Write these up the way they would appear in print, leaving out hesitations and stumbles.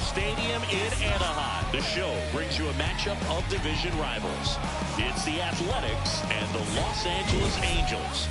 Stadium in Anaheim. The show brings you a matchup of division rivals. It's the Athletics and the Los Angeles Angels.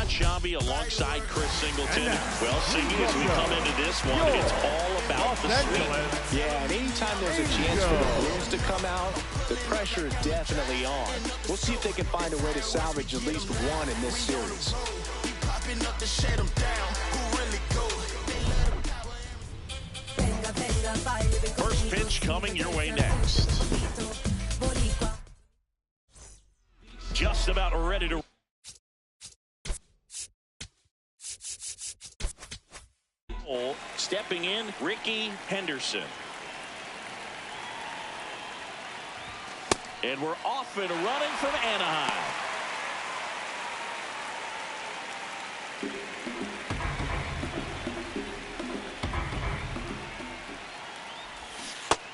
Shabby alongside Chris Singleton. Well, Singy, as we come into this one, it's all about the sweep. Yeah, and anytime there's a chance for the Blues to come out, the pressure is definitely on. We'll see if they can find a way to salvage at least one in this series. First pitch coming your way next. Just about ready to stepping in, Ricky Henderson. And we're off and running from Anaheim.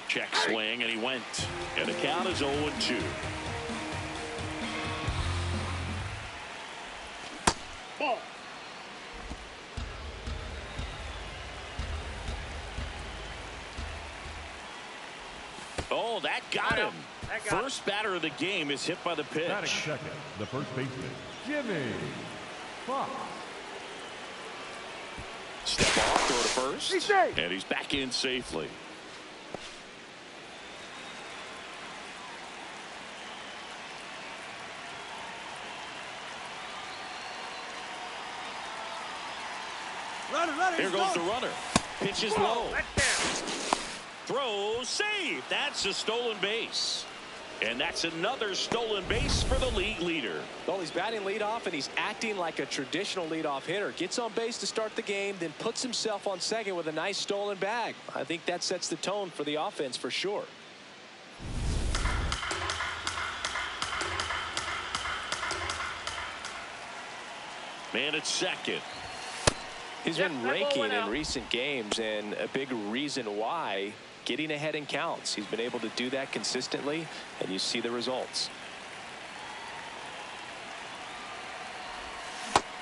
Check swing, and he went. And the count is 0-2. Ball. Oh, that got him. First batter of the game is hit by the pitch. Batting second, the first baseman, Jimmy Fox. Step off, throw to first. And he's back in safely. Here goes the runner. Pitch is low. Throw, save. That's a stolen base. And that's another stolen base for the league leader. Well, he's batting leadoff, and he's acting like a traditional leadoff hitter. Gets on base to start the game, then puts himself on second with a nice stolen bag. I think that sets the tone for the offense for sure. Man at second. He's been raking in recent games, and a big reason why, getting ahead in counts. He's been able to do that consistently, and you see the results.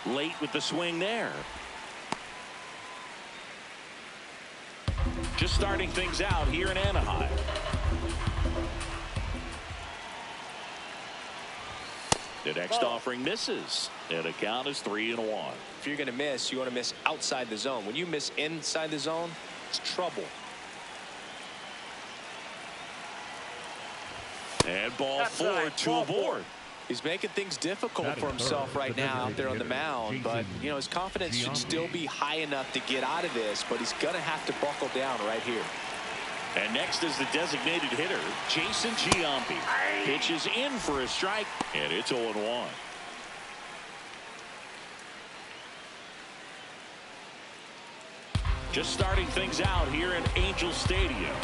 Late with the swing there. Just starting things out here in Anaheim. The next offering misses, and the count is 3-1. If you're going to miss, you want to miss outside the zone. When you miss inside the zone, it's trouble. And ball 4, 2 aboard. He's making things difficult for himself right now out there on the mound, but you know his confidence should still be high enough to get out of this, but he's gonna have to buckle down right here. And next is the designated hitter, Jason Giambi. Pitches in for a strike, and it's 0-1. Just starting things out here at Angel Stadium.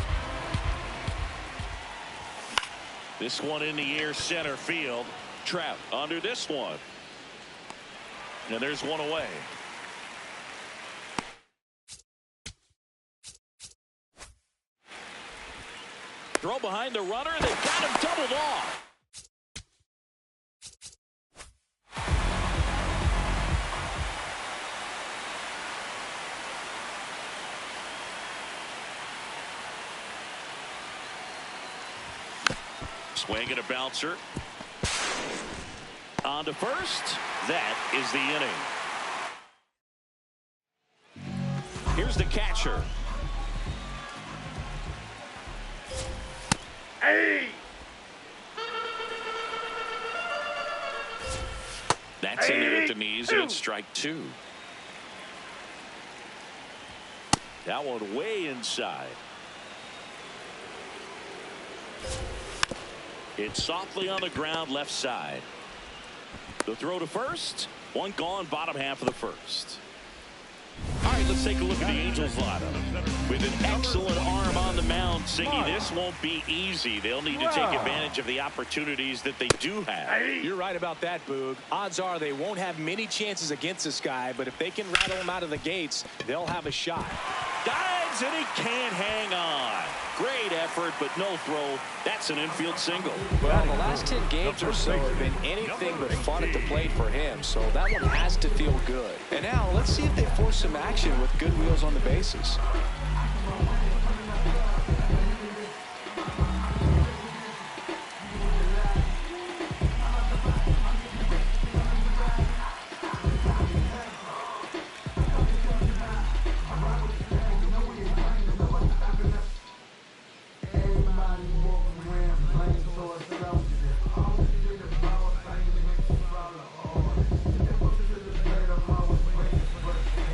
This one in the air, center field. Trout under this one. And there's one away. Throw behind the runner, and they've got him doubled off. Swing and a bouncer. On to first. That is the inning. Here's the catcher. Hey! That's in there at the knees, and it's strike two. That one way inside. It's softly on the ground, left side. The throw to first. One gone, bottom half of the first. All right, let's take a look at the Angels lineup. With an excellent arm on the mound, Siggy, this won't be easy. They'll need to take advantage of the opportunities that they do have. You're right about that, Boog. Odds are they won't have many chances against this guy, but if they can rattle him out of the gates, they'll have a shot. Dives, and he can't hang on. Great effort, but no throw. That's an infield single. Well, the last 10 games or so have been anything but fun at the plate for him, so that one has to feel good. And now, let's see if they force some action with good wheels on the bases.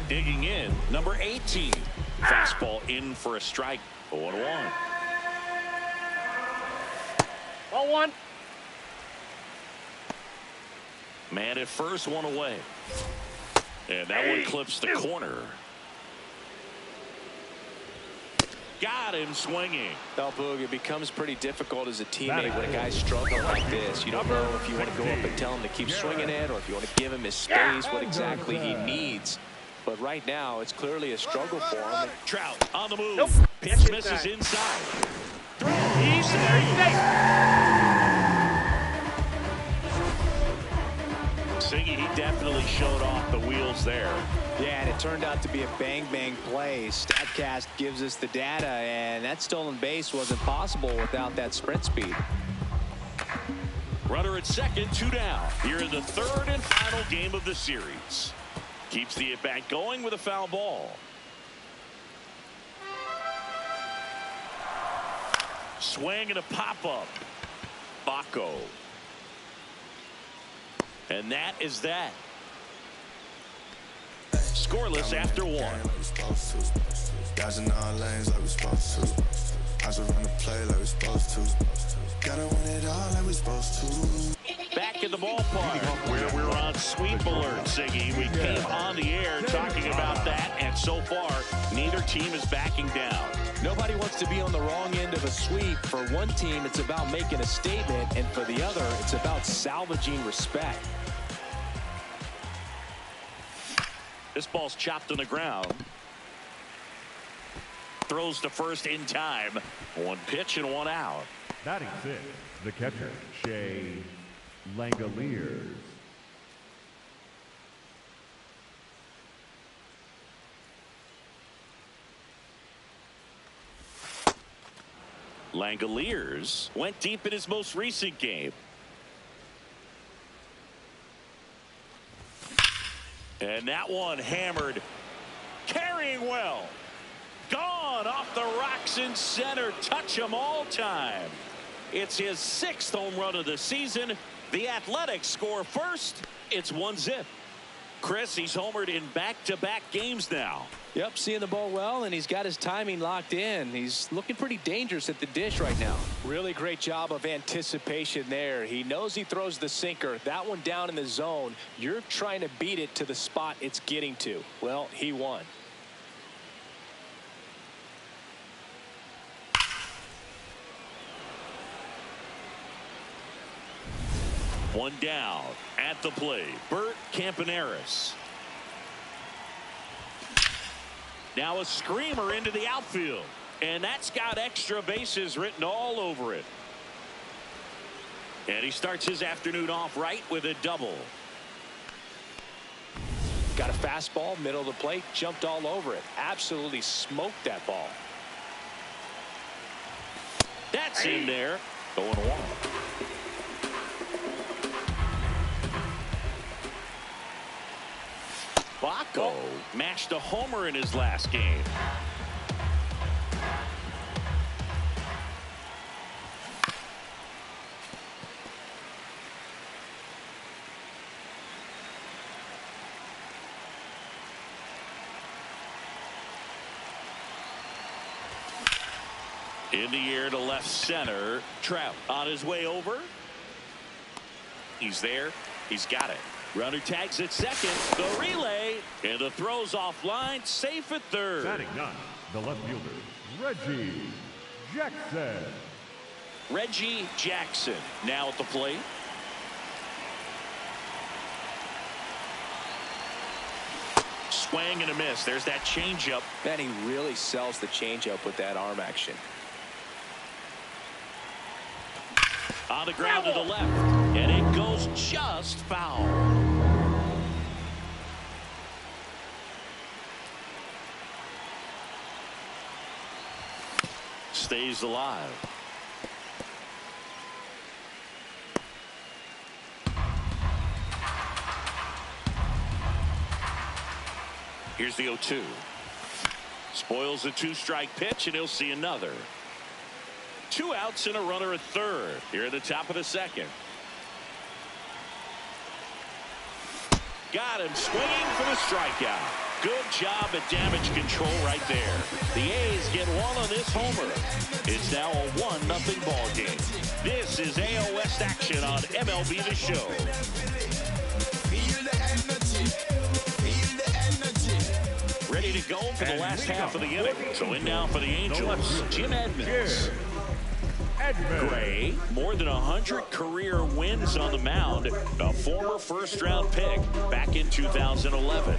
Digging in, number 18. Fastball in for a strike. 0-1. 0-1. Man at first, one away. And that one clips the corner. Got him swinging. Well, Boog, it becomes pretty difficult as a teammate when a guy's struggling like this. You don't know if you want to go up and tell him to keep swinging it or if you want to give him his space, what exactly he needs. But right now, it's clearly a struggle for him. Trout on the move. Nope. Pitch misses inside. Throw. He's there. He's safe. Siggy, he definitely showed off the wheels there. Yeah, and it turned out to be a bang-bang play. StatCast gives us the data, and that stolen base wasn't possible without that sprint speed. Runner at second, 2 down. Here in the third and final game of the series. Keeps the at-bat going with a foul ball. Swing and a pop-up. Baco. And that is that. Scoreless after one. Dodging all lanes like we supposed to. I should run the play like we supposed to. Gotta win it all like we supposed to. Back in the ballpark where we're on sweep alert, Siggy. We came on the air talking about that, and so far, neither team is backing down. Nobody wants to be on the wrong end of a sweep. For one team, it's about making a statement, and for the other, it's about salvaging respect. This ball's chopped on the ground. Throws to first in time. One pitch and one out. Batting six, the catcher, Shea Langoliers. Langoliers went deep in his most recent game. And that one hammered. Carrying well. Gone off the rocks in center. Touch him all time. It's his 6th home run of the season. The Athletics score first. It's 1-0. Chris, he's homered in back-to-back games now. Yep, seeing the ball well, and he's got his timing locked in. He's looking pretty dangerous at the dish right now. Really great job of anticipation there. He knows he throws the sinker. That one down in the zone. You're trying to beat it to the spot it's getting to. Well, he won. One down at the plate. Bert Campaneris. Now a screamer into the outfield. And that's got extra bases written all over it. And he starts his afternoon off right with a double. Got a fastball, middle of the plate, jumped all over it. Absolutely smoked that ball. That's in there. 0-1. Baco mashed a homer in his last game. In the air to left center. Trout on his way over. He's there. He's got it. Runner tags at second. The relay. And the throw's offline. Safe at third. Batting ninth, the left fielder, Reggie Jackson. Reggie Jackson now at the plate. Swing and a miss. There's that changeup. Man, he really sells the changeup with that arm action. On the ground to the left. And it goes just foul. Stays alive. Here's the 0-2. Spoils the two-strike pitch, and he'll see another. 2 outs and a runner at third. Here at the top of the second. Got him swinging for the strikeout. Good job at damage control right there. The A's get one on this homer. It's now a 1-0 ball game. This is AL West action on MLB the Show. Ready to go for the last half of the inning. So in now for the Angels, Jim Edmonds. Gray, more than 100 career wins on the mound, a former first-round pick back in 2011.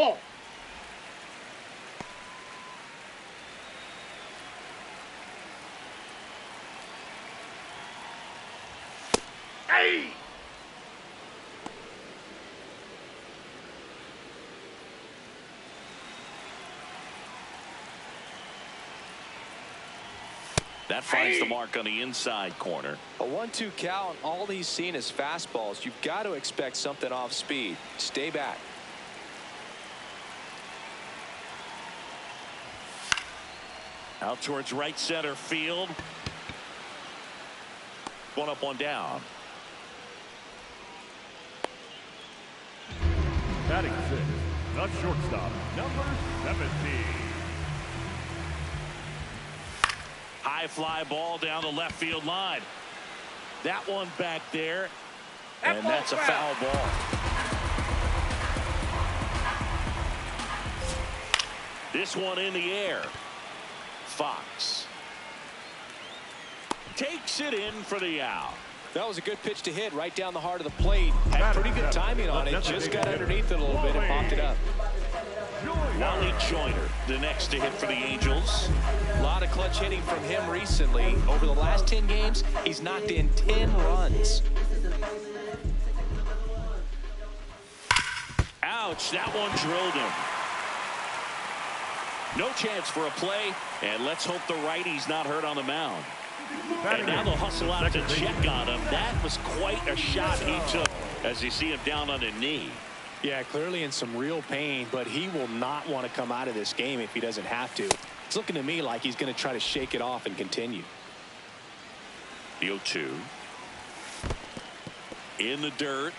Ball. Hey! That finds the mark on the inside corner. A 1-2 count. All he's seen is fastballs. You've got to expect something off speed. Stay back. Out towards right center field. One up, one down. Batting six, the shortstop, number 17. High fly ball down the left field line. That one back there. And that's a foul ball. This one in the air. Fox takes it in for the out. That was a good pitch to hit right down the heart of the plate. Had pretty good timing on it. Just got underneath it a little bit and popped it up. Wally Joyner, the next to hit for the Angels. A lot of clutch hitting from him recently. Over the last 10 games, he's knocked in 10 runs. Ouch, that one drilled him. No chance for a play, and let's hope the righty's not hurt on the mound. And now they'll hustle out to check on him. That was quite a shot he took as you see him down on the knee. Yeah, clearly in some real pain, but he will not want to come out of this game if he doesn't have to. It's looking to me like he's going to try to shake it off and continue. The 0-2. In the dirt.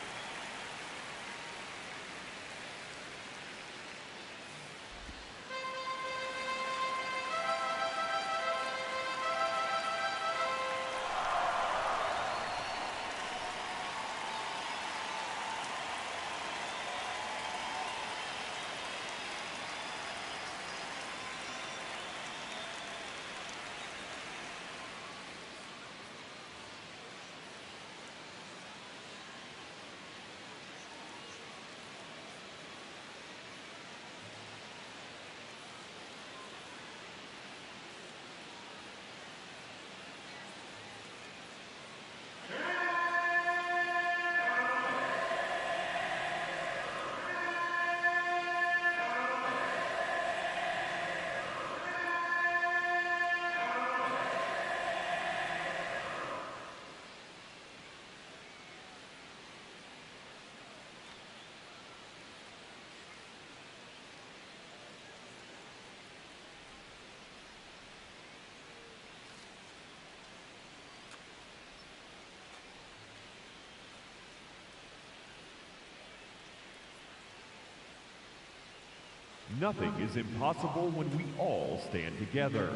Nothing is impossible when we all stand together.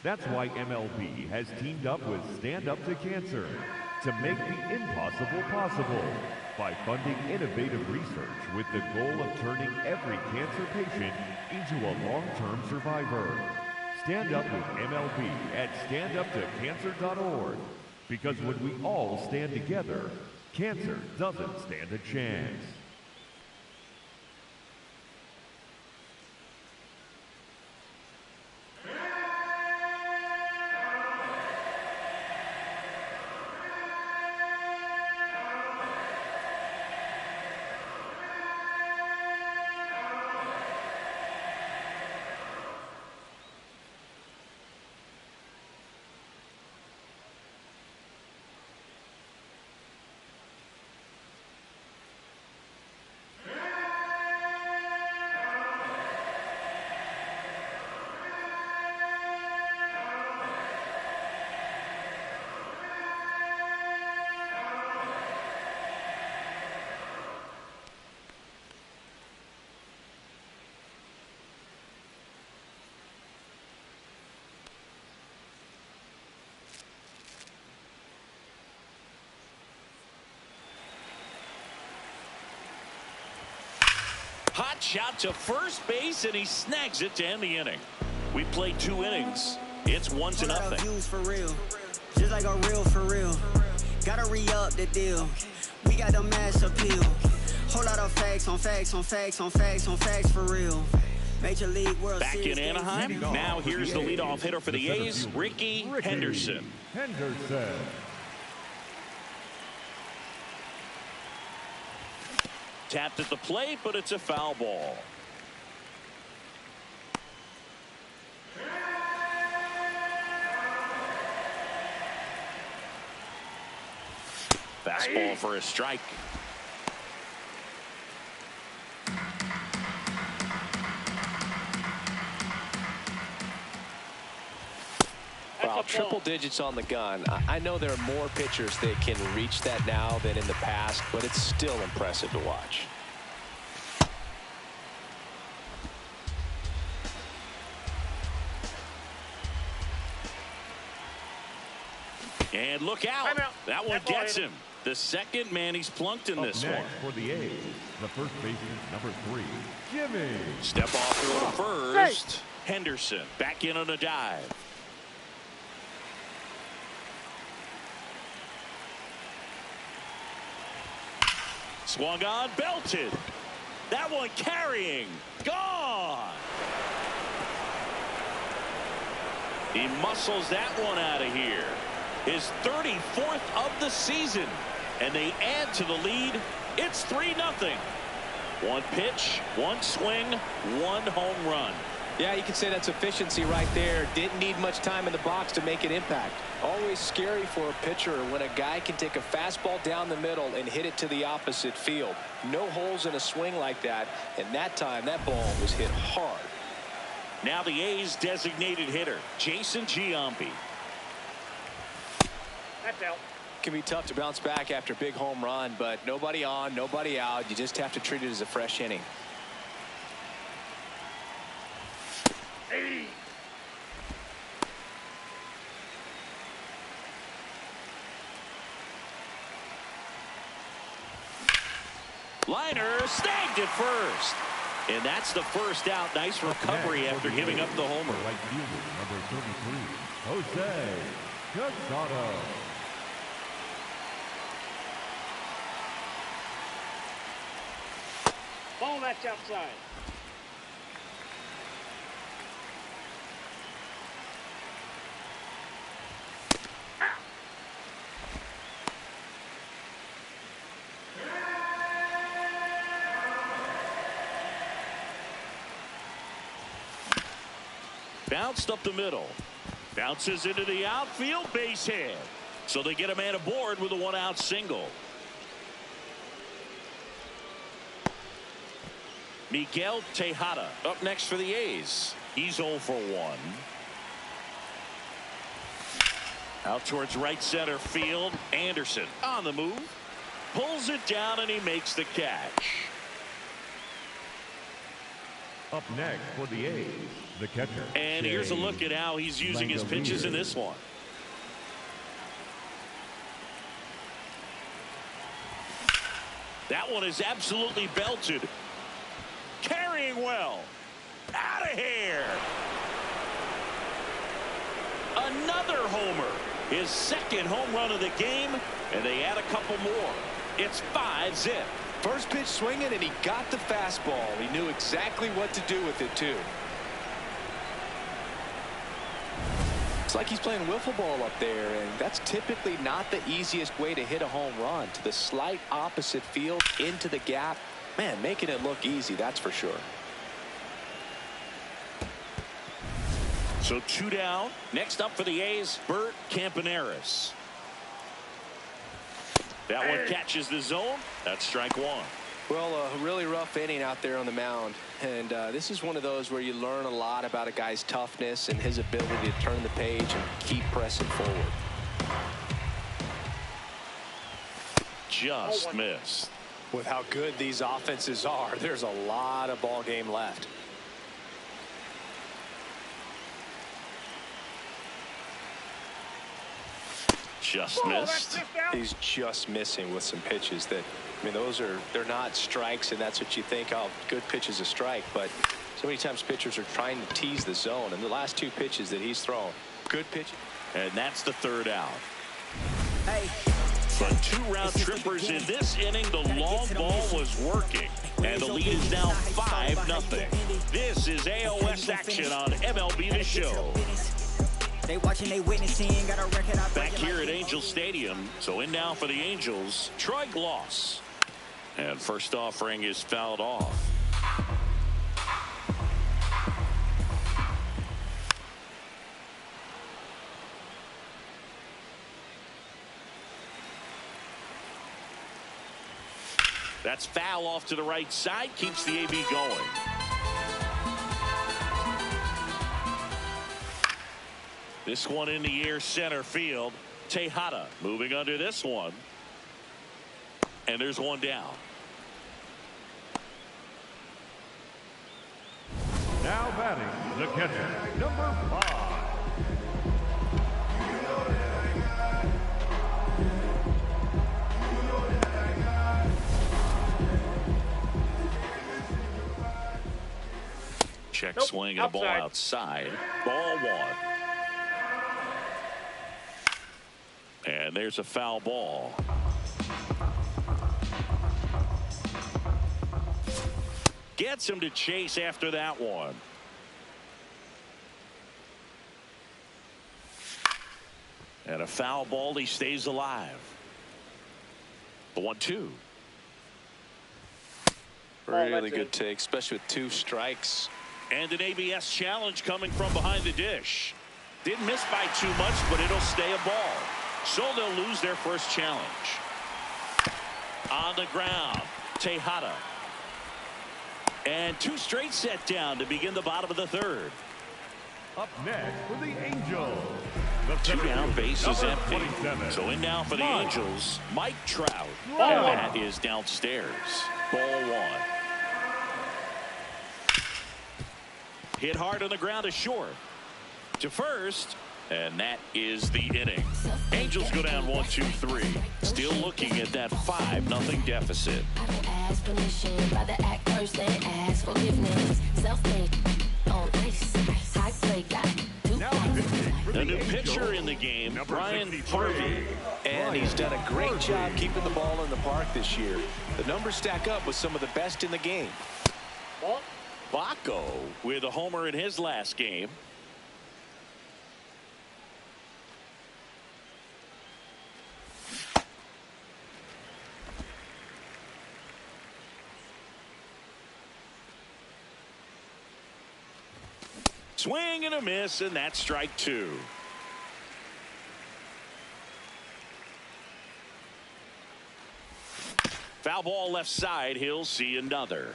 That's why MLB has teamed up with Stand Up to Cancer to make the impossible possible by funding innovative research with the goal of turning every cancer patient into a long-term survivor. Stand up with MLB at staduptocancer.org, because when we all stand together, cancer doesn't stand a chance. Hot shot to first base, and he snags it to end the inning. We played 2 innings. It's 1-0. Views for real, just like a real for real. Gotta re-up the deal. We got the mass appeal. Whole lot of facts on facts on facts on facts on facts for real. Major League World Back Series in Anaheim. Now here's the leadoff hitter for the A's, Ricky Henderson. Tapped at the plate, but it's a foul ball. Fastball for a strike. Wow, triple digits on the gun. I know there are more pitchers that can reach that now than in the past, but it's still impressive to watch. And look out. That one gets him. The second man he's plunked in this one. For the A's, the first baseman, number 3, Jimmy. Step off throw to first. Henderson back in on a dive. Swung on, belted. That one carrying. Gone. He muscles that one out of here. His 34th of the season. And they add to the lead. It's 3-0. One pitch, one swing, one home run. Yeah, you can say that's efficiency right there. Didn't need much time in the box to make an impact. Always scary for a pitcher when a guy can take a fastball down the middle and hit it to the opposite field. No holes in a swing like that, and that time that ball was hit hard. Now the A's designated hitter, Jason Giambi. That's out. Can be tough to bounce back after a big home run, but nobody on, nobody out. You just have to treat it as a fresh inning. Hey. Liner snagged at first. And that's the first out. Nice recovery after giving up the homer. Right fielder, number 33, Jose Casado. Ball that's outside. Bounced up the middle. Bounces into the outfield, base hit. So they get a man aboard with a one-out single. Miguel Tejada up next for the A's. He's 0 for 1. Out towards right center field. Anderson on the move. Pulls it down and he makes the catch. Up next for the A's, the catcher. And here's a look at how he's using his pitches in this one. That one is absolutely belted. Carrying well. Out of here. Another homer. His second home run of the game. And they add a couple more. It's 5-0. First pitch swinging, and he got the fastball. He knew exactly what to do with it, too. It's like he's playing wiffle ball up there, and that's typically not the easiest way to hit a home run. To the slight opposite field, into the gap. Man, making it look easy, that's for sure. So 2 down. Next up for the A's, Bert Campaneris. That one catches the zone. That's strike 1. Well, a really rough inning out there on the mound. And this is one of those where you learn a lot about a guy's toughness and his ability to turn the page and keep pressing forward. Just missed. With how good these offenses are, there's a lot of ball game left. Just missed. He's just missing with some pitches that, I mean, they're not strikes, and that's what you think, oh, good pitch is a strike. But so many times pitchers are trying to tease the zone, and the last 2 pitches that he's thrown, good pitch. And that's the 3rd out. Hey, But 2 round trippers in this inning. The long ball was working. And the lead is now 5-0. This is AOS action on MLB the Show. They watching, they witnessing, got a record. Back here at Angel Stadium. So in now for the Angels, Troy Gloss. And first offering is fouled off. That's foul off to the right side. Keeps the AB going. This one in the air center field. Tejada moving under this one. And there's one down. Now batting, the catcher, number 5. Check swing and a ball outside. Ball 1. And there's a foul ball. Gets him to chase after that one. And a foul ball. He stays alive. The 1-2. Really good take, especially with 2 strikes. And an ABS challenge coming from behind the dish. Didn't miss by too much, but it'll stay a ball. So they'll lose their first challenge. On the ground, Tejada. And 2 straight set down to begin the bottom of the 3rd. Up next for the Angels. 2 down, base is empty. 27. So in now for the Angels, Mike Trout. And that is downstairs. Ball 1. Hit hard on the ground to short. To first. And that is the inning. Angels go down 1-2-3. Still looking at that 5-0 deficit. I don't ask permission, rather act first and ask forgiveness. Self-made, on ice, high play, got A new pitcher in the game, Brian Harvey. And he's done a great job keeping the ball in the park this year. The numbers stack up with some of the best in the game. Baco with a homer in his last game. Swing and a miss, and that's strike 2. Foul ball left side. He'll see another.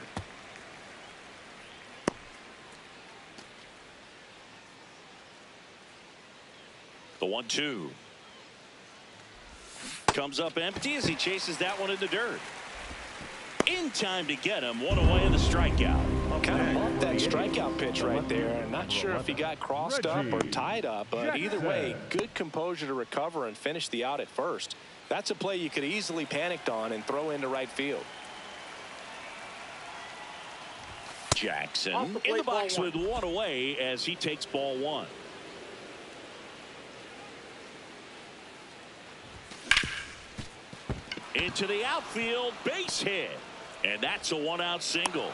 The 1-2. Comes up empty as he chases that one in the dirt. In time to get him. 1 away in the strikeout. Kind of bumped that strikeout pitch right there. I'm not sure if he got crossed up or tied up, but either way, good composure to recover and finish the out at first. That's a play you could easily panicked on and throw into right field. Jackson in the box with 1 away as he takes ball 1. Into the outfield, base hit. And that's a 1-out single.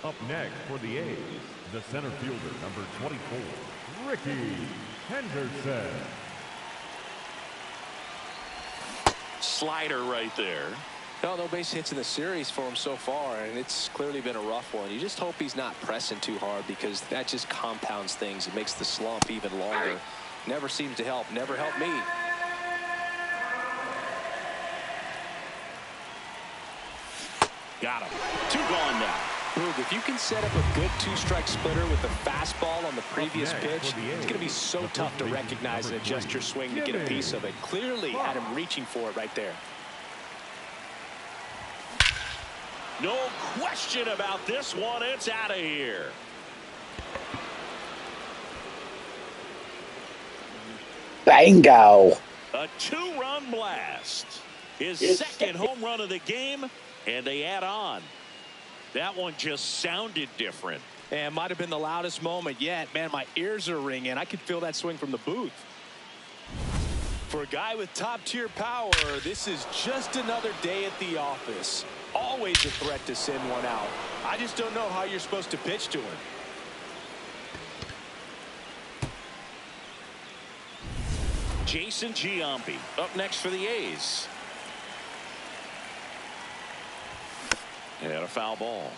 Up next for the A's, the center fielder, number 24, Ricky Henderson. Slider right there. No base hits in the series for him so far, and it's clearly been a rough one. You just hope he's not pressing too hard because that just compounds things. It makes the slump even longer. Never seems to help. Never helped me. Got him. 2 gone now. Boog, if you can set up a good 2-strike splitter with the fastball on the previous pitch, it's going to be so tough to recognize and adjust your swing to get a piece of it. Clearly had him reaching for it right there. No question about this one. It's out of here. Bingo. A 2-run blast. His second home run of the game, and they add on. That one just sounded different. And might have been the loudest moment yet. Man, my ears are ringing. I could feel that swing from the booth. For a guy with top-tier power, this is just another day at the office. Always a threat to send one out. I just don't know how you're supposed to pitch to him. Jason Giambi up next for the A's. And a foul ball.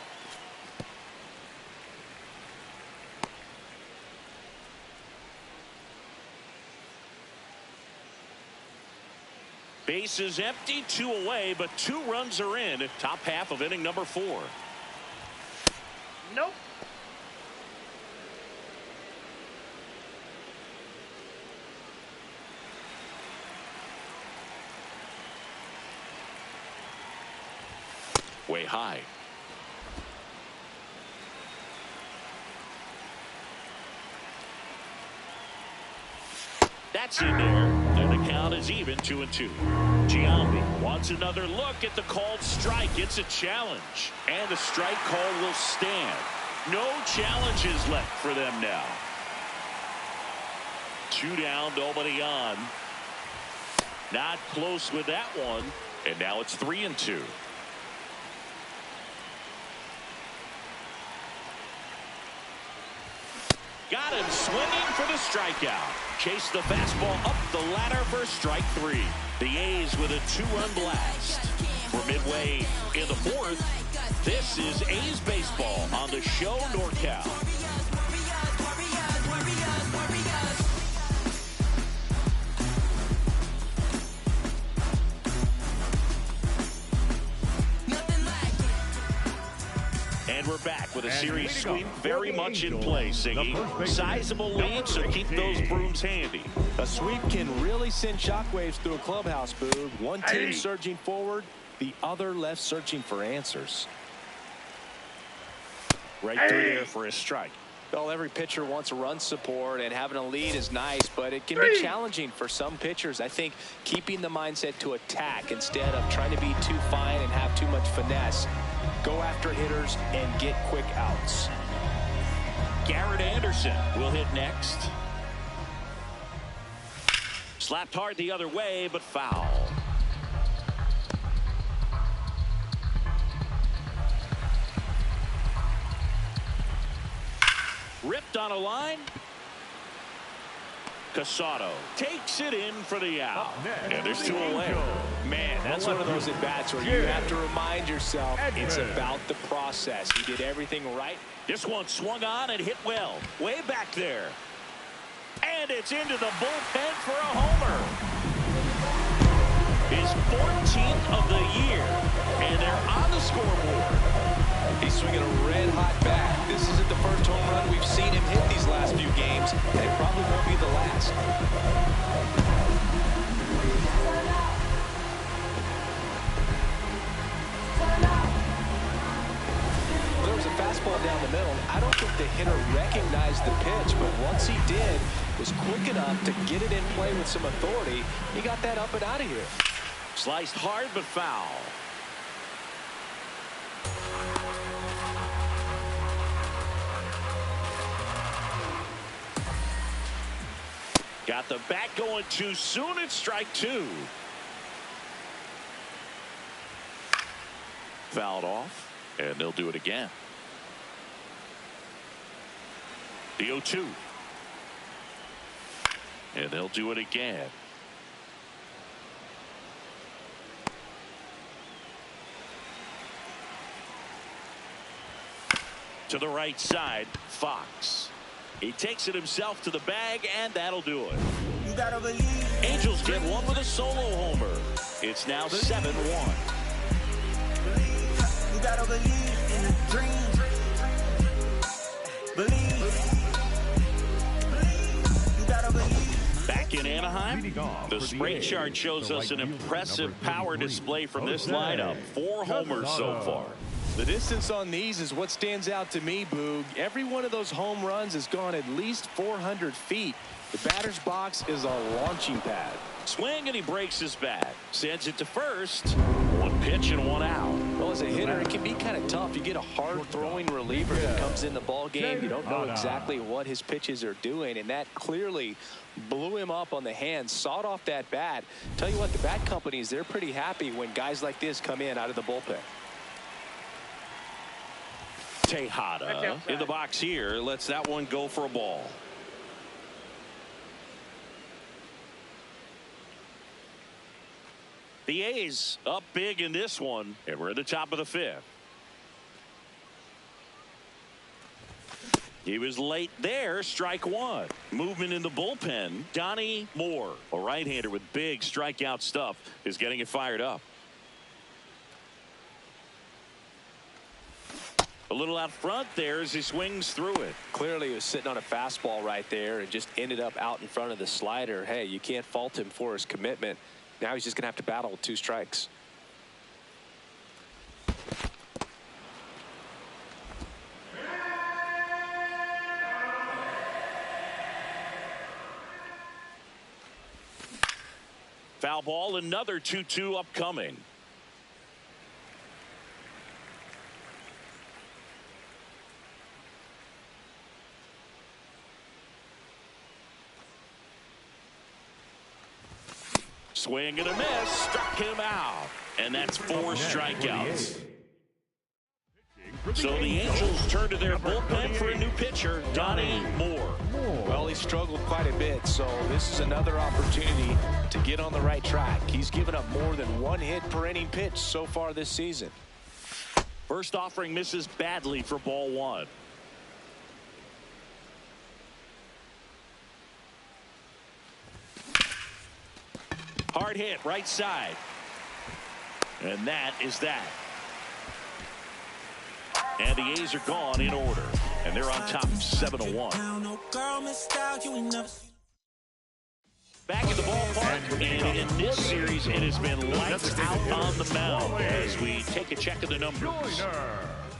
Bases empty, 2 away, but 2 runs are in. Top half of inning number 4. Nope. Way high. That's in there. And the count is even 2-2. Giambi wants another look at the called strike. It's a challenge. And the strike call will stand. No challenges left for them now. 2 down, nobody on. Not close with that one. And now it's 3-2. Got him swinging for the strikeout. Chase the fastball up the ladder for strike 3. The A's with a 2-run blast. We're midway in the 4th. This is A's baseball on the show NorCal. And we're back with a series sweep very much in play, Siggy. Sizable lead, so keep those brooms handy. A sweep can really send shockwaves through a clubhouse, Boog. One team surging forward, the other left searching for answers. Right through there for a strike. Well, every pitcher wants a run support, and having a lead is nice, but it can be challenging for some pitchers. I think keeping the mindset to attack instead of trying to be too fine and have too much finesse. Go after hitters and get quick outs. Garrett Anderson will hit next. Slapped hard the other way, but foul. Ripped on a line. Casado takes it in for the out. And there's 2 away. Man, that's one of those at-bats where you have to remind yourself it's about the process. He did everything right. This one swung on and hit well. Way back there. And it's into the bullpen for a homer. His 14th of the year. And they're on the scoreboard. He's swinging a red-hot bat. This isn't the first home run we've seen him hit these last few games, and it probably won't be the last. There was a fastball down the middle. I don't think the hitter recognized the pitch, but once he did, was quick enough to get it in play with some authority. He got that up and out of here. Sliced hard but foul. Got the bat going too soon. It's strike 2. Fouled off, and they'll do it again. The 0-2. And they'll do it again. To the right side, Fox. He takes it himself to the bag, and that'll do it. You gotta believe. Angels get one with a solo homer. It's now 7-1. You gotta believe in a dream. Believe. You gotta believe. Back in Anaheim, the spray chart shows us an impressive power display from this lineup. 4 homers so far. The distance on these is what stands out to me, Boog. Every one of those home runs has gone at least 400 feet. The batter's box is a launching pad. Swing, and he breaks his bat. Sends it to first. 1 pitch and 1 out. Well, as a hitter, it can be kind of tough. You get a hard-throwing reliever that comes in the ball game. You don't know exactly what his pitches are doing, and that clearly blew him up on the hand, sawed off that bat. Tell you what, the bat companies, they're pretty happy when guys like this come in out of the bullpen. Tejada in the box here, lets that one go for a ball. The A's up big in this one, and we're at the top of the 5th. He was late there, strike 1. Movement in the bullpen. Donnie Moore, a right-hander with big strikeout stuff, is getting it fired up. A little out front there as he swings through it. Clearly he was sitting on a fastball right there and just ended up out in front of the slider. Hey, you can't fault him for his commitment. Now he's just going to have to battle with 2 strikes. Foul ball, another 2-2 upcoming. Swing and a miss, struck him out, and that's 4 strikeouts. So the Angels turn to their bullpen for a new pitcher, Donnie Moore. Well, he struggled quite a bit, so this is another opportunity to get on the right track. He's given up more than 1 hit per inning pitch so far this season. First offering misses badly for ball 1. Hard hit right side. And that is that. And the A's are gone in order. And they're on top 7-1. Back in the ballpark, and in this series, it has been lights out on the mound as we take a check of the numbers.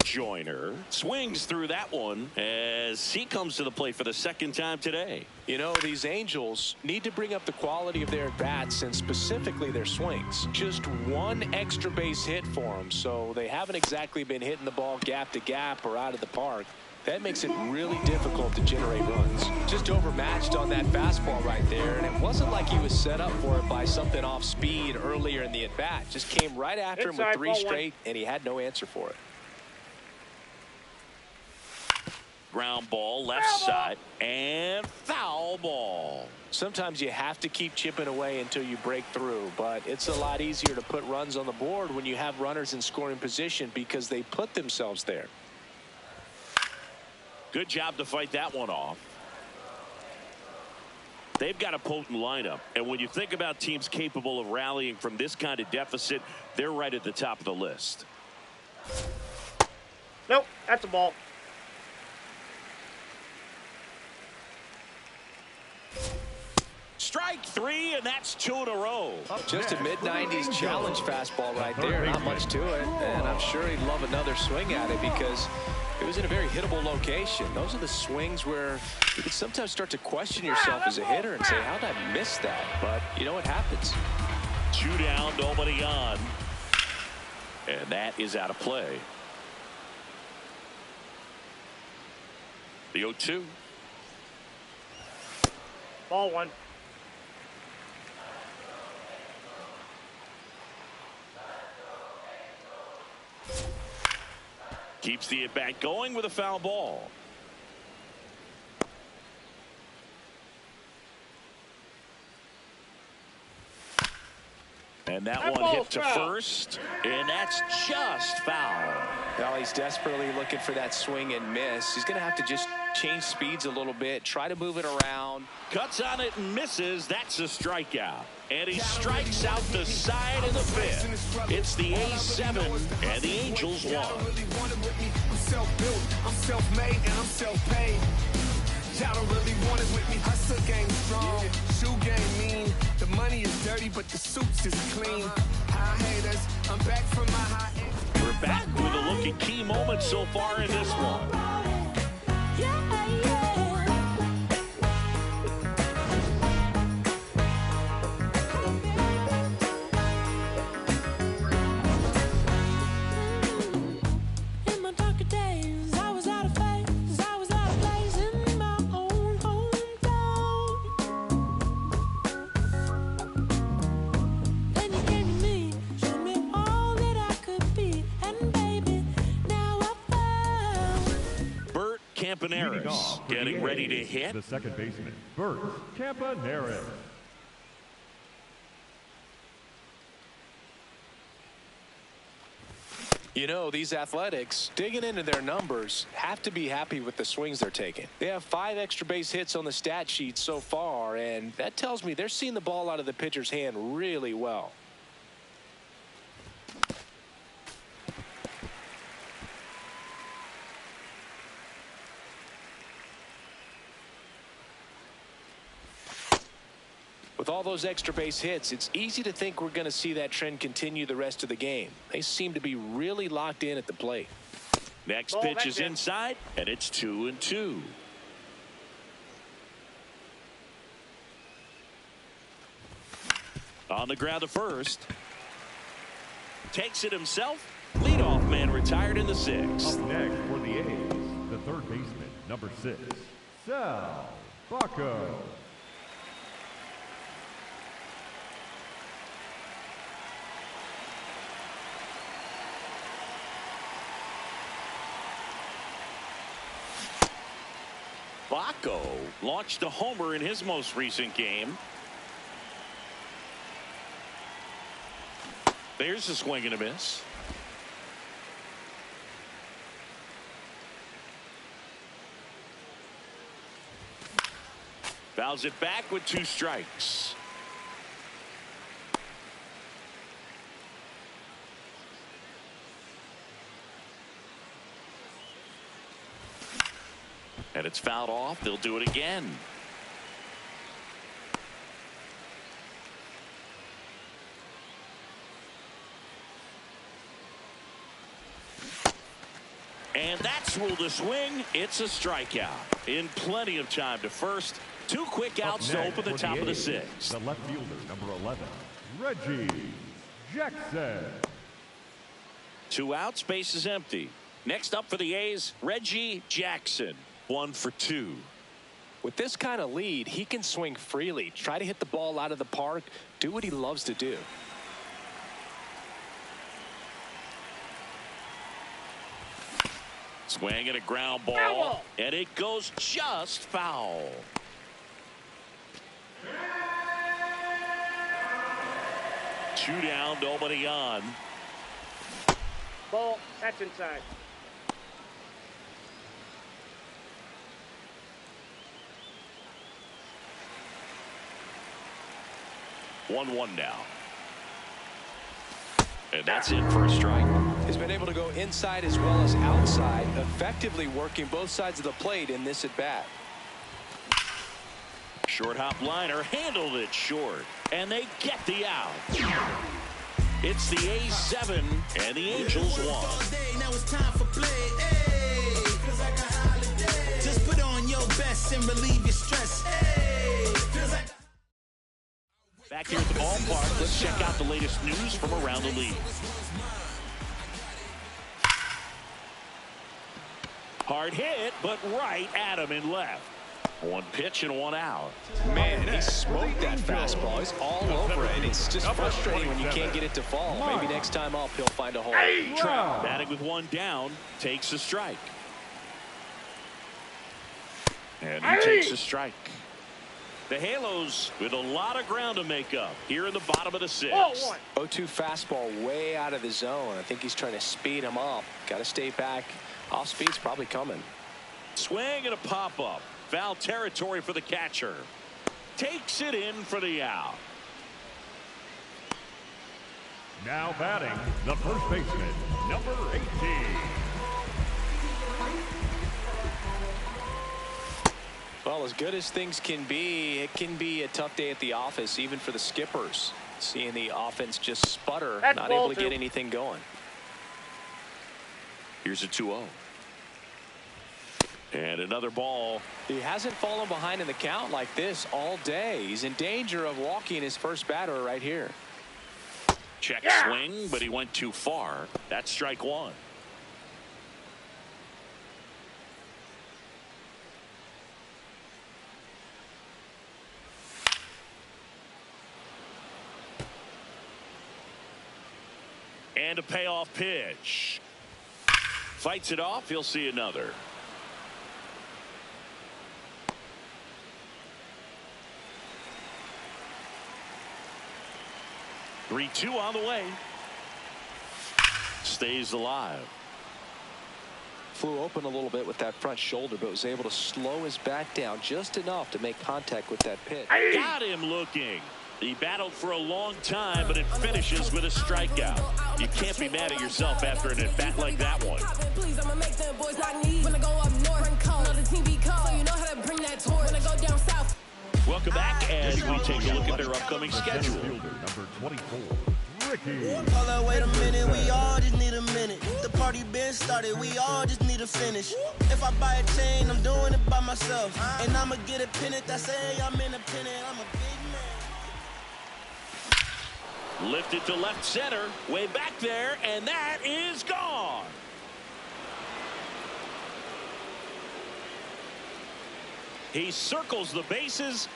Joyner swings through that one as he comes to the plate for the 2nd time today. You know, these Angels need to bring up the quality of their bats and specifically their swings. Just 1 extra base hit for them, so they haven't exactly been hitting the ball gap to gap or out of the park. That makes it really difficult to generate runs. Just overmatched on that fastball right there, and it wasn't like he was set up for it by something off speed earlier in the at-bat. Just came right after him with 3 straight, and he had no answer for it. Ground ball, left side, and foul ball. Sometimes you have to keep chipping away until you break through, but it's a lot easier to put runs on the board when you have runners in scoring position because they put themselves there. Good job to fight that one off. They've got a potent lineup, and when you think about teams capable of rallying from this kind of deficit, they're right at the top of the list. Nope, that's a ball. Strike 3, and that's 2 in a row. Just a mid-90s challenge fastball right there. Not much to it, and I'm sure he'd love another swing at it because it was in a very hittable location. Those are the swings where you can sometimes start to question yourself as a hitter and say, how did I miss that? But you know what happens. 2 down, nobody on. And that is out of play. The 0-2. Ball 1. Keeps the at-bat going with a foul ball. And that one hit to first, and that's just foul. Well, he's desperately looking for that swing and miss. He's going to have to just change speeds a little bit, try to move it around. Cuts on it and misses. That's a strikeout. And he strikes out the side of the 5th. It's the A's 7 and the Angels 1. I'm self-built, I'm self-made, and I'm self-paid. Y'all don't really want it with me. Hustle game strong, shoe game mean. The money is dirty, but the suits is clean. High haters, I'm back from my high end. We're back with a look at key moments so far in this one. Campaneris getting ready to hit. The second baseman, Bert Campaneris. You know, these Athletics, digging into their numbers, have to be happy with the swings they're taking. They have 5 extra base hits on the stat sheet so far, and that tells me they're seeing the ball out of the pitcher's hand really well. With all those extra base hits, it's easy to think we're going to see that trend continue the rest of the game. They seem to be really locked in at the plate. Next pitch is inside, and it's 2-2. On the ground to first. Takes it himself. Leadoff man retired in the 6th. Up next for the A's, the third baseman, number 6, Sal Baco. Baco launched a homer in his most recent game. There's a swing and a miss. Fouls it back with 2 strikes. And it's fouled off. They'll do it again. And that's ruled a swing. It's a strikeout. In plenty of time to first. 2 quick outs to open the top of the 6th. The left fielder, number 11, Reggie Jackson. 2 outs, base is empty. Next up for the A's, Reggie Jackson. 1 for 2. With this kind of lead, he can swing freely, try to hit the ball out of the park, do what he loves to do. Swing and a ground ball, and it goes just foul. Two down, nobody on. Ball, that's inside. One now. And that's in for a strike. He's been able to go inside as well as outside, effectively working both sides of the plate in this at bat. Short hop liner handled it short, and they get the out. It's the A's 7 and the Angels 1. Now it's time for play. Hey, feels like a holiday. Just put on your best and relieve your stress. Hey, feels like. Back here at the ballpark, let's check out the latest news from around the league. Hard hit, but right at him and left. 1 pitch and 1 out. Man, he smoked that fastball. He's all over it. It's just frustrating when you can't get it to fall. Maybe next time up, he'll find a hole. Trout, batting with 1 down, takes a strike. And he takes a strike. The Halos with a lot of ground to make up here in the bottom of the 6th. 0-2 fastball way out of the zone. I think he's trying to speed him up. Got to stay back. Off speed's probably coming. Swing and a pop-up. Foul territory for the catcher. Takes it in for the out. Now batting, the first baseman, number 18. Well, as good as things can be, it can be a tough day at the office, even for the skippers. Seeing the offense just sputter, not able to get anything going. Here's a 2-0. And another ball. He hasn't fallen behind in the count like this all day. He's in danger of walking his first batter right here. Check swing, but he went too far. That's strike 1. And a payoff pitch. Fights it off. He'll see another. 3-2 on the way. Stays alive. Flew open a little bit with that front shoulder, but was able to slow his bat down just enough to make contact with that pitch. Got him looking. He battled for a long time, but it finishes with a strikeout. You can't be mad at yourself after an at-bat like that one. Welcome back as we take a look at their upcoming schedule. Number 24, Ricky. Hold up, wait a minute, we all just need a minute. The party been started, we all just need to finish. If I buy a chain, I'm doing it by myself. And I'ma get a pennant that say I'm independent. I'm a big man. Lifted to left center, way back there, and that is gone. He circles the bases,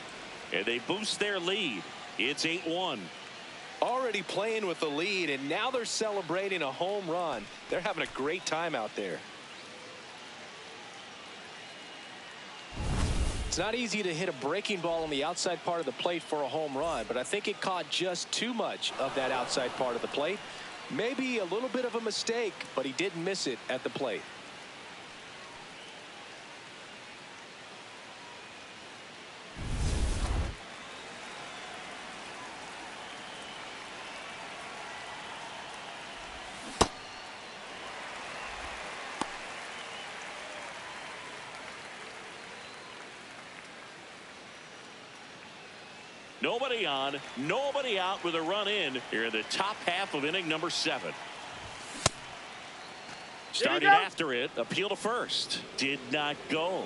and they boost their lead. It's 8-1. Already playing with the lead, and now they're celebrating a home run. They're having a great time out there. It's not easy to hit a breaking ball on the outside part of the plate for a home run, but I think it caught just too much of that outside part of the plate. Maybe a little bit of a mistake, but he didn't miss it at the plate. Nobody on, nobody out with a run in here in the top half of inning number 7. Started after it, appeal to first. Did not go.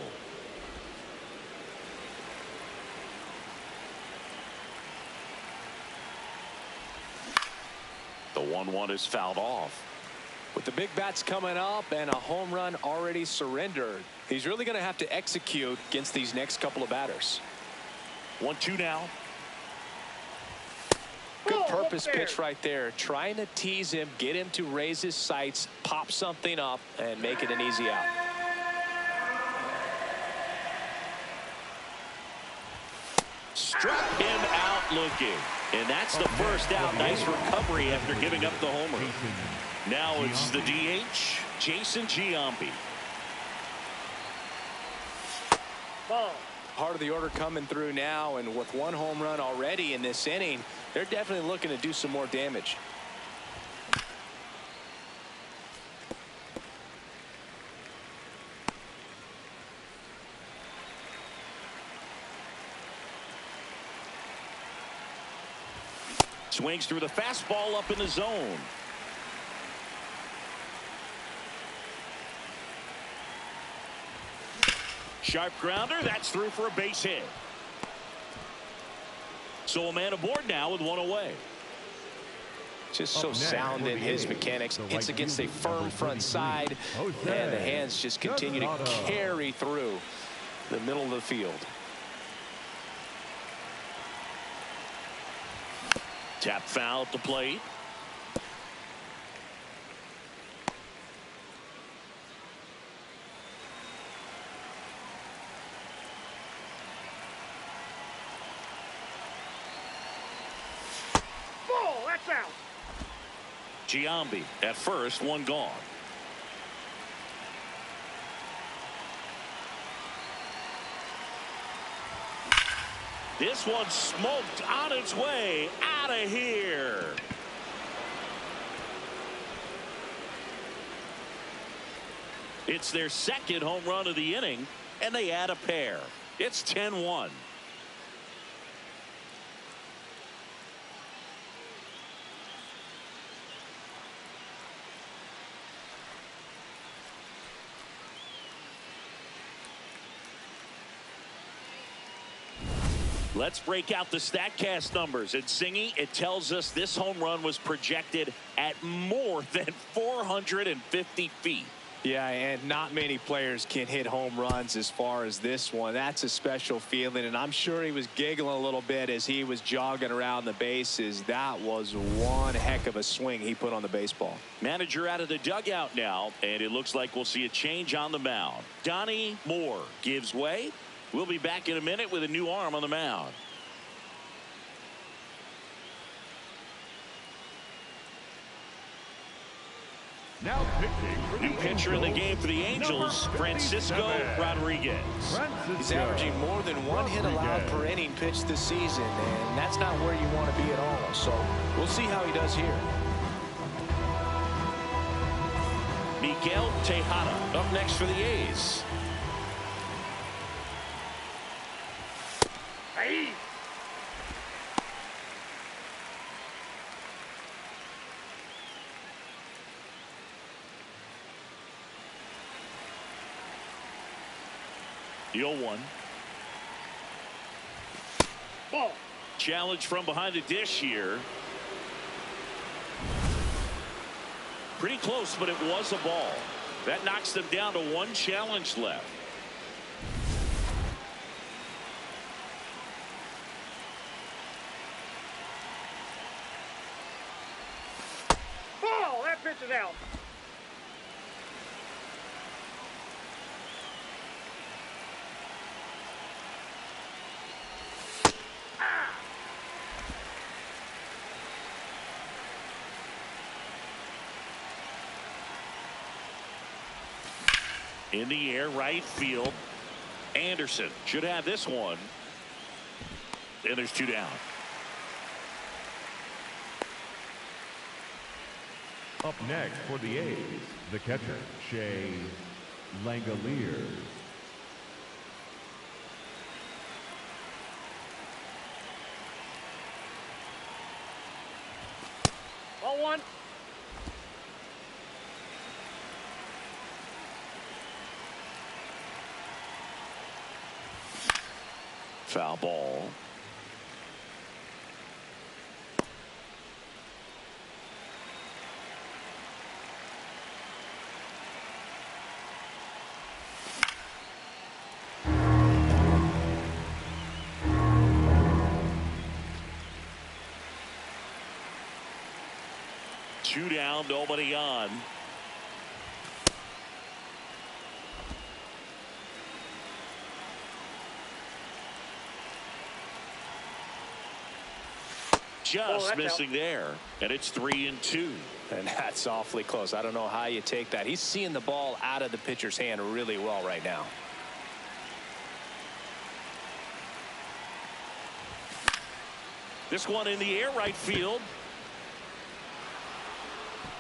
The 1-1 is fouled off. With the big bats coming up and a home run already surrendered, he's really going to have to execute against these next couple of batters. 1-2 now. Good purpose pitch right there. Trying to tease him, get him to raise his sights, pop something up, and make it an easy out. Struck him out looking. And that's the first out. Nice recovery after giving up the homer. Now it's the DH, Jason Giambi. Ball. Part of the order coming through now, and with one home run already in this inning, they're definitely looking to do some more damage. Swings through the fastball up in the zone. Sharp grounder, that's through for a base hit. So a man aboard now with one away. Just so sound in his mechanics. Hits against a firm front side, and the hands just continue to carry through the middle of the field. Tap foul at the plate. Out. Giambi at first, one gone. This one smoked on its way out of here. It's their second home run of the inning, and they add a pair. It's 10-1. Let's break out the StatCast numbers. And Singy, it tells us this home run was projected at more than 450 feet. Yeah, and not many players can hit home runs as far as this one. That's a special feeling, and I'm sure he was giggling a little bit as he was jogging around the bases. That was one heck of a swing he put on the baseball. Manager out of the dugout now, and it looks like we'll see a change on the mound. Donnie Moore gives way. We'll be back in a minute with a new arm on the mound. Now pitching for the New pitcher in the game for the Angels, Francisco Rodriguez. He's averaging more than one hit allowed per inning pitched this season, and that's not where you want to be at all. So we'll see how he does here. Miguel Tejada up next for the A's. Hey. The 0-1. Ball. Challenge from behind the dish here. Pretty close, but it was a ball. That knocks them down to one challenge left. Ball. That pitch is out. In the air, right field. Anderson should have this one. And there's two down. Up next for the A's, the catcher, Shea Langoliers. Ball one. Foul ball. Two down, nobody on. Just missing there, and it's 3-2. And that's awfully close. I don't know how you take that. He's seeing the ball out of the pitcher's hand really well right now. This one in the air, right field.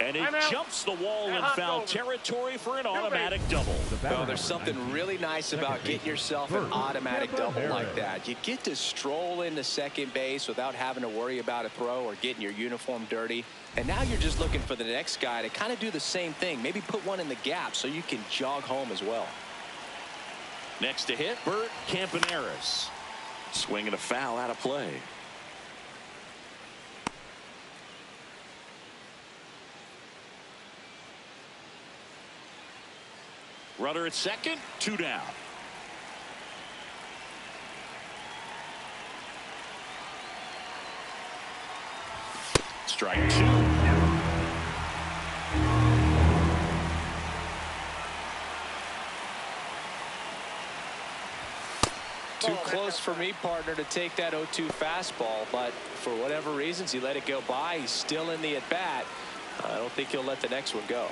And it jumps the wall in foul territory for an automatic double. Well, there's something really nice about getting yourself an automatic double like that. You get to stroll into second base without having to worry about a throw or getting your uniform dirty. And now you're just looking for the next guy to kind of do the same thing. Maybe put one in the gap so you can jog home as well. Next to hit, Bert Campaneris. Swinging a foul out of play. Runner at second, two down. Strike two. Too close for me, partner, to take that 0-2 fastball, but for whatever reasons, he let it go by. He's still in the at-bat. I don't think he'll let the next one go.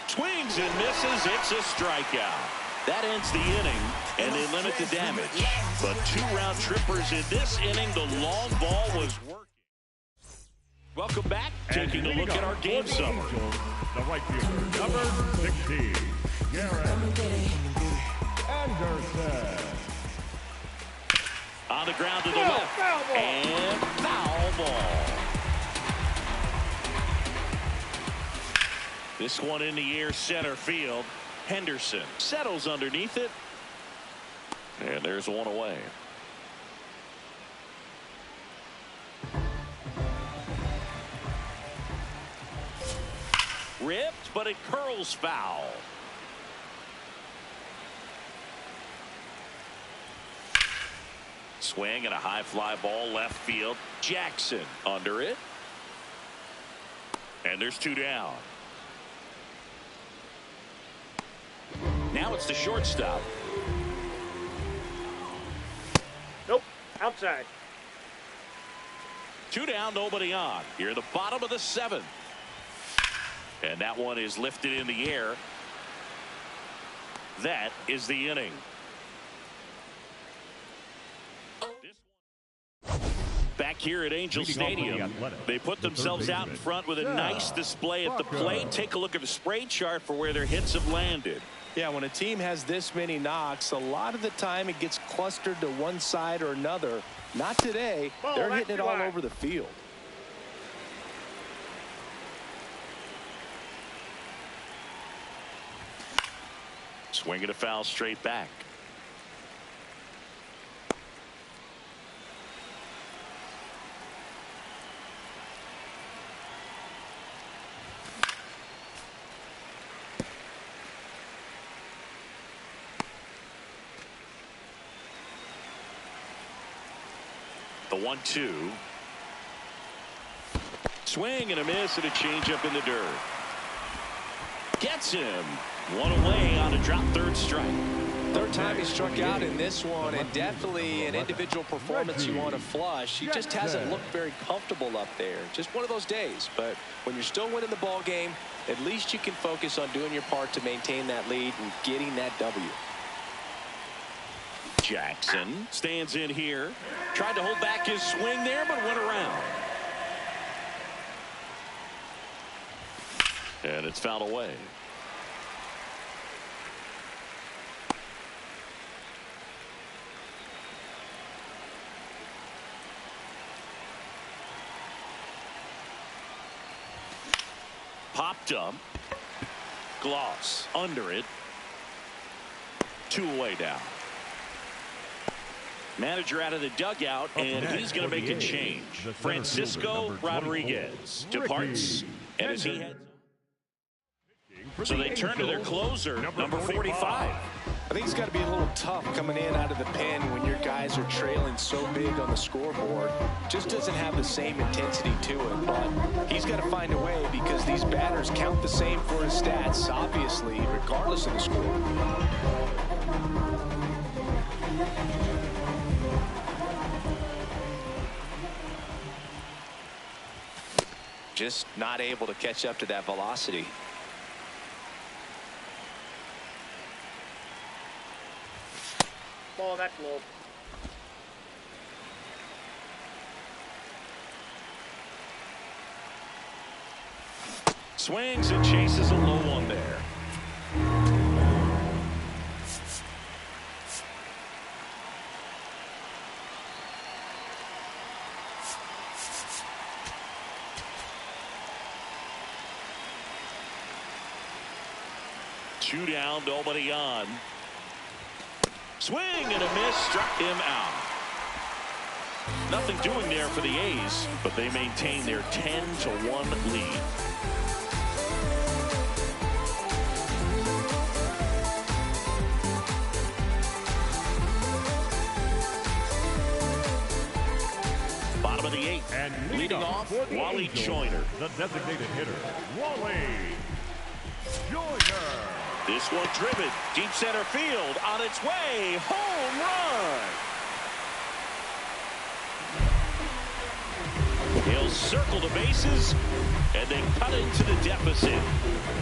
Swings and misses. It's a strikeout. That ends the inning, and they limit the damage. But two round trippers in this inning. The long ball was working. Welcome back. Taking a look at our game summary. The right fielder, number 16, Garrett Anderson. On the ground to the left. And foul ball. This one in the air, center field. Henderson settles underneath it. And there's one away. Ripped, but it curls foul. Swing and a high fly ball left field. Jackson under it. And there's two down. Now it's the shortstop. Nope. Outside. Two down, nobody on. Here in the bottom of the 7th. And that one is lifted in the air. That is the inning. Back here at Angel Stadium, they put themselves out in front with a nice display at the plate. Take a look at the spray chart for where their hits have landed. Yeah, when a team has this many knocks, a lot of the time it gets clustered to one side or another. Not today. They're hitting it all over the field. Swinging a foul straight back. The 1-2. Swing and a miss and a changeup in the dirt. Gets him. One away on a drop, third strike. Third time he struck out in this one, and definitely an individual performance you want to flush. He just hasn't looked very comfortable up there. Just one of those days. But when you're still winning the ball game, at least you can focus on doing your part to maintain that lead and getting that W. Jackson stands in here. Tried to hold back his swing there, but went around. And it's fouled away. Popped up. Gloss under it. 2 away now. Manager out of the dugout, and he's going to make a change. Francisco Rodriguez departs, and as he heads. So they turn to their closer, number 45. I think it's got to be a little tough coming in out of the pen when your guys are trailing so big on the scoreboard. Just doesn't have the same intensity to it, but he's got to find a way because these batters count the same for his stats, obviously, regardless of the score. Just not able to catch up to that velocity. Ball that low. Swings and chases a low one there. Two down, nobody on. Swing and a miss, struck him out. Nothing doing there for the A's, but they maintain their 10-1 lead. Bottom of the 8th, and leading off, Wally Joyner. The designated hitter, Wally Joyner. This one driven, deep center field, on its way, home run. He'll circle the bases, and then cut into the deficit.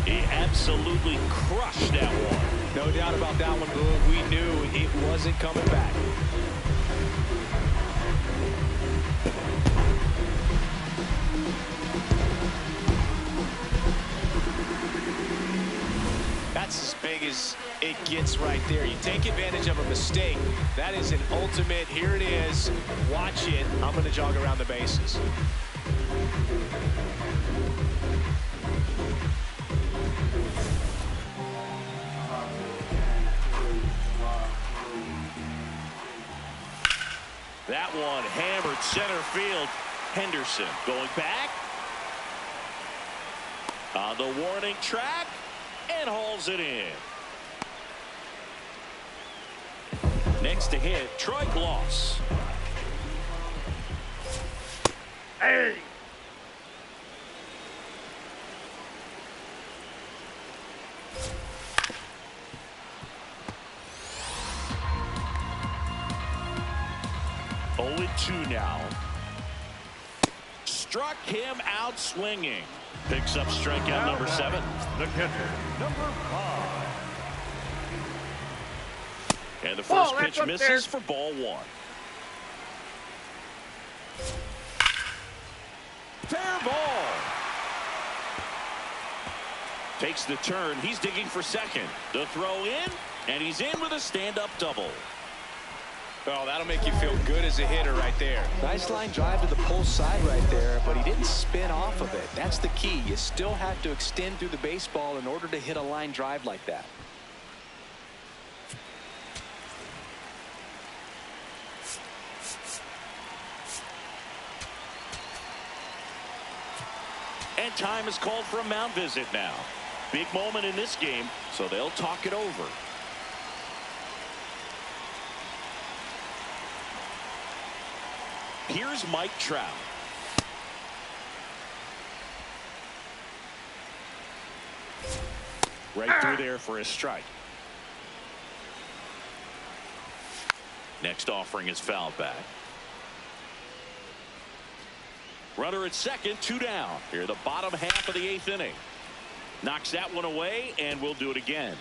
He absolutely crushed that one. No doubt about that one, Boog. We knew it wasn't coming back. That's as big as it gets right there. You take advantage of a mistake. That is an ultimate. Here it is. Watch it. I'm going to jog around the bases. That one hammered center field. Henderson going back on the warning track and hauls it in. Next to hit, Troy Gloss. Hey! Oh, 0-2 now. struck him out swinging. Picks up strikeout number 7. The catcher, number 5. And the first pitch misses for ball 1. Fair ball. Takes the turn. He's digging for second. The throw in, and he's in with a stand-up double. Oh, that'll make you feel good as a hitter right there. Nice line drive to the pull side right there, but he didn't spin off of it. That's the key. You still have to extend through the baseball in order to hit a line drive like that. And time is called for a mound visit now. Big moment in this game, so they'll talk it over. Here's Mike Trout. Right through there for a strike. Next offering is fouled back. Runner at second, 2 down. Here the bottom half of the 8th inning. Knocks that one away, and we'll do it again.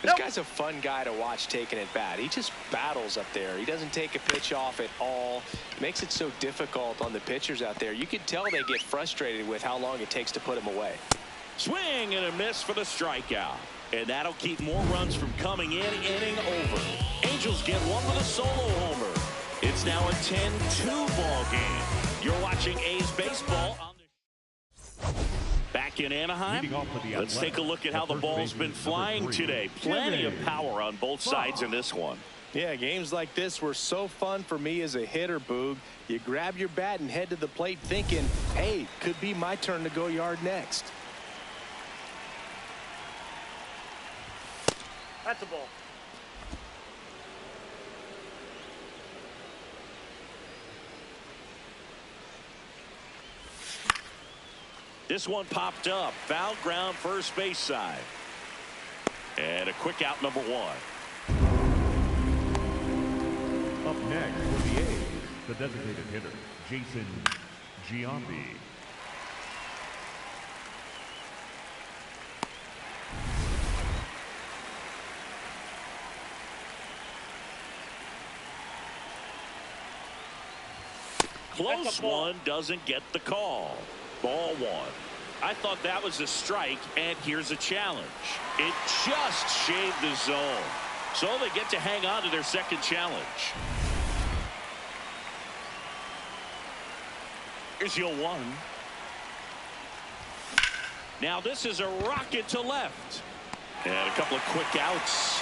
This guy's a fun guy to watch taking at bat. He just battles up there. He doesn't take a pitch off at all. Makes it so difficult on the pitchers out there. You can tell they get frustrated with how long it takes to put him away. Swing and a miss for the strikeout. And that'll keep more runs from coming in, inning over. Angels get one with a solo homer. It's now a 10-2 ball game. You're watching A's baseball on the back in Anaheim. Let's take a look at how the ball's been flying today. Plenty of power on both sides in this one. Yeah, games like this were so fun for me as a hitter, Boog. You grab your bat and head to the plate thinking, hey, could be my turn to go yard next. That's a ball. This one popped up. Foul ground first base side. And a quick out number 1. Up next for the A's, the designated hitter, Jason Giambi. Close one, doesn't get the call. Ball 1. I thought that was a strike, and here's a challenge. It just shaved the zone. So they get to hang on to their second challenge. Here's your 1. Now this is a rocket to left. And a couple of quick outs.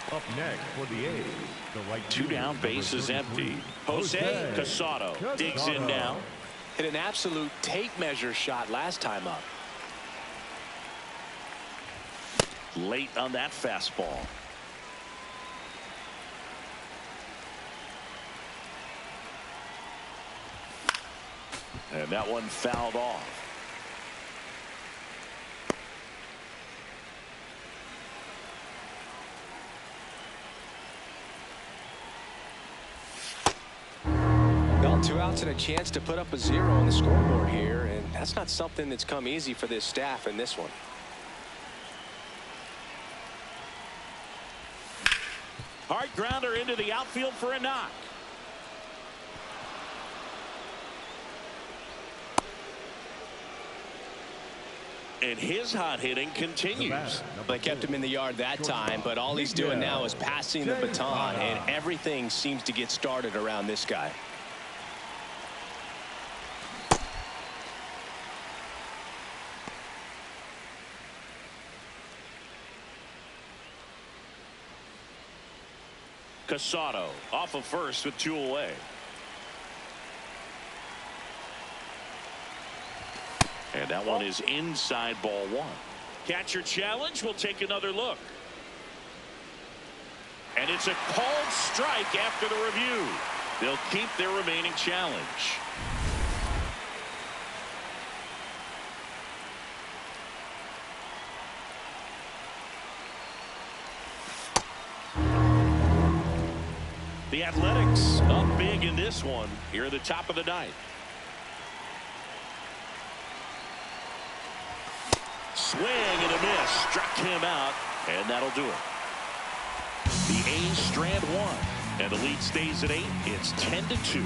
Up next for the A's, the right 2 down, base is empty. Jose Casado digs in now. Hit an absolute tape measure shot last time up. Late on that fastball. And that one fouled off. Well, 2 outs and a chance to put up a 0 on the scoreboard here, and that's not something that's come easy for this staff in this one. Hard grounder into the outfield for a knock. And his hot hitting continues. They kept him in the yard that time, but all he's doing now is passing the baton, and everything seems to get started around this guy. Casado off of first with 2 away. And that one is inside ball 1. Catcher challenge. We'll take another look. And it's a called strike after the review. They'll keep their remaining challenge. begin this one here at the top of the ninth. Swing and a miss. Struck him out, and that'll do it. The A's strand one, and the lead stays at 8. It's 10-2.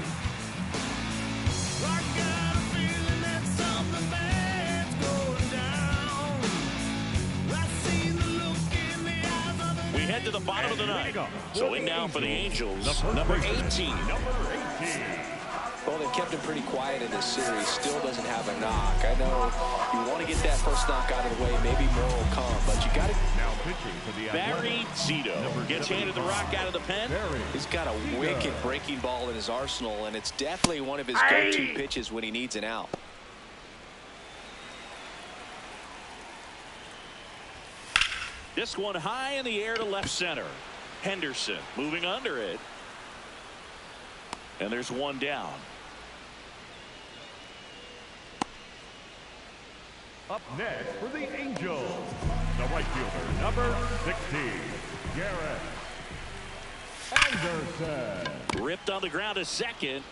We head to the bottom of the ninth. Going down for the Angels, number 18. Well, they've kept him pretty quiet in this series. Still doesn't have a knock. I know you want to get that first knock out of the way. Maybe more will come, but you got to. Now pitching for the Barry Zito gets handed the rock out of the pen. He's got a wicked breaking ball in his arsenal, and it's definitely one of his go-to pitches when he needs an out. This one high in the air to left center. Henderson moving under it. And there's one down. Up next for the Angels, the right fielder, number 16, Garrett Anderson. Ripped on the ground to second.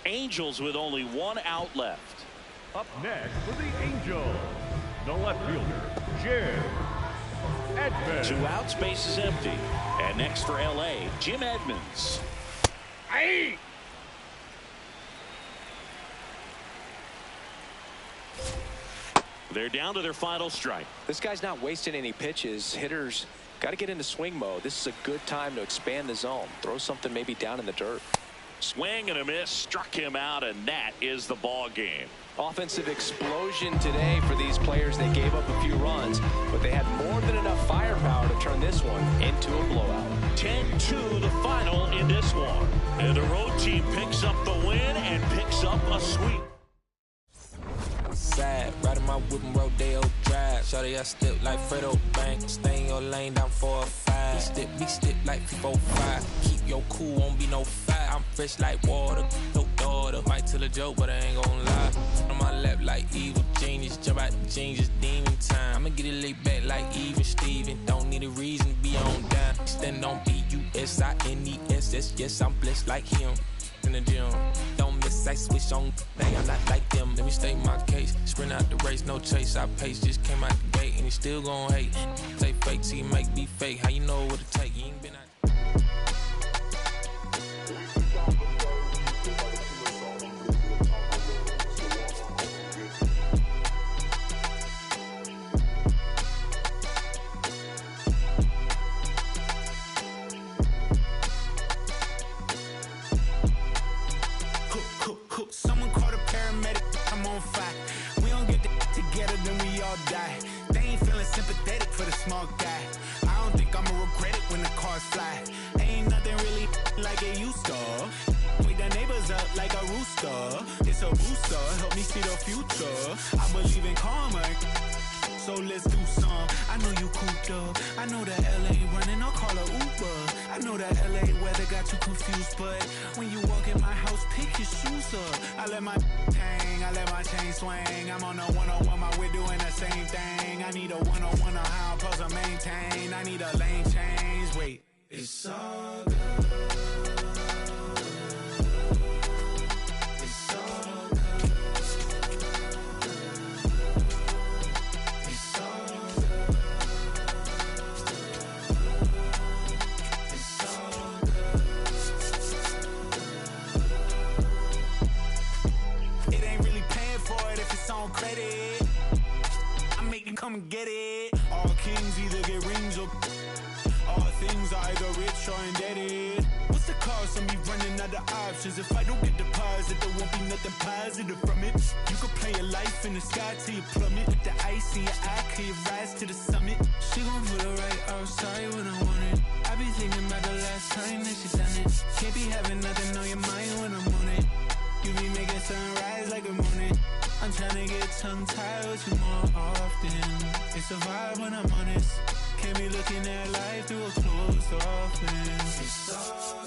Angels with only one out left. Up next for the Angels, the left fielder, Jim Edmonds. 2 outs, base is empty. And next for LA, Jim Edmonds. Hey! They're down to their final strike. This guy's not wasting any pitches. Hitters got to get into swing mode. This is a good time to expand the zone. Throw something maybe down in the dirt. Swing and a miss, struck him out, and that is the ball game. Offensive explosion today for these players. They gave up a few runs, but they had more than enough firepower to turn this one into a blowout. 10-2 the final in this one. And the road team picks up the win and picks up a sweep. Sad, riding my whip and Rodeo Drive. Shawty, I step like Fredo Bank. Stay in your lane down 4 or 5. Big step like 4-5. Keep your cool, won't be no fight. I'm fresh like water, no daughter. Might tell a joke, but I ain't gon' lie. On my lap like evil genius. Jump out the jeans, just demon time. I'ma get it laid back like even Steven. Don't need a reason to be on down. Stand on B-U-S-I-N-E-S-S. Yes, I'm blessed like him. In the gym, don't miss, I switch on. Bang, I'm not like them. Let me state my case. Sprint out the race, no chase. I pace, just came out the gate, and he still gon' hate. Play fake, see, make me fake. How you know what it take? You ain't been out. Someone call the paramedic, I'm on fire. We don't get together, then we all die. They ain't feeling sympathetic for the small guy. I don't think I'ma regret it when the cars fly. Ain't nothing really like it used to. Wake the neighbors up like a rooster. It's a booster, help me see the future. I believe in karma, so let's do some. I know you cooped up. I know that LA running, I'll call a Uber. I know that LA weather got you confused, but when you walk in my house, pick your shoes up. I let my hang, I let my chain swing. I'm on a 101, my we're doing the same thing. I need a 101 on how I'm supposed to maintain. I need a lane change. Wait, it's all good. Credit, I make you come and get it. All kings either get rings or all things are either rich or indebted. What's the cost of me running out of options? If I don't get deposit, there won't be nothing positive from it. You could play your life in the sky till you plummet. With the ice in your eye, can you rise to the summit? She gon' put it right outside when I want it. I be thinking about the last time that she done it. Can't be having nothing on your mind when I'm on it. You be making sunrise like a morning. I'm tryna get tongue-tied with you more often. It's a vibe when I'm honest. Can't be looking at life through a closed off lens. It's all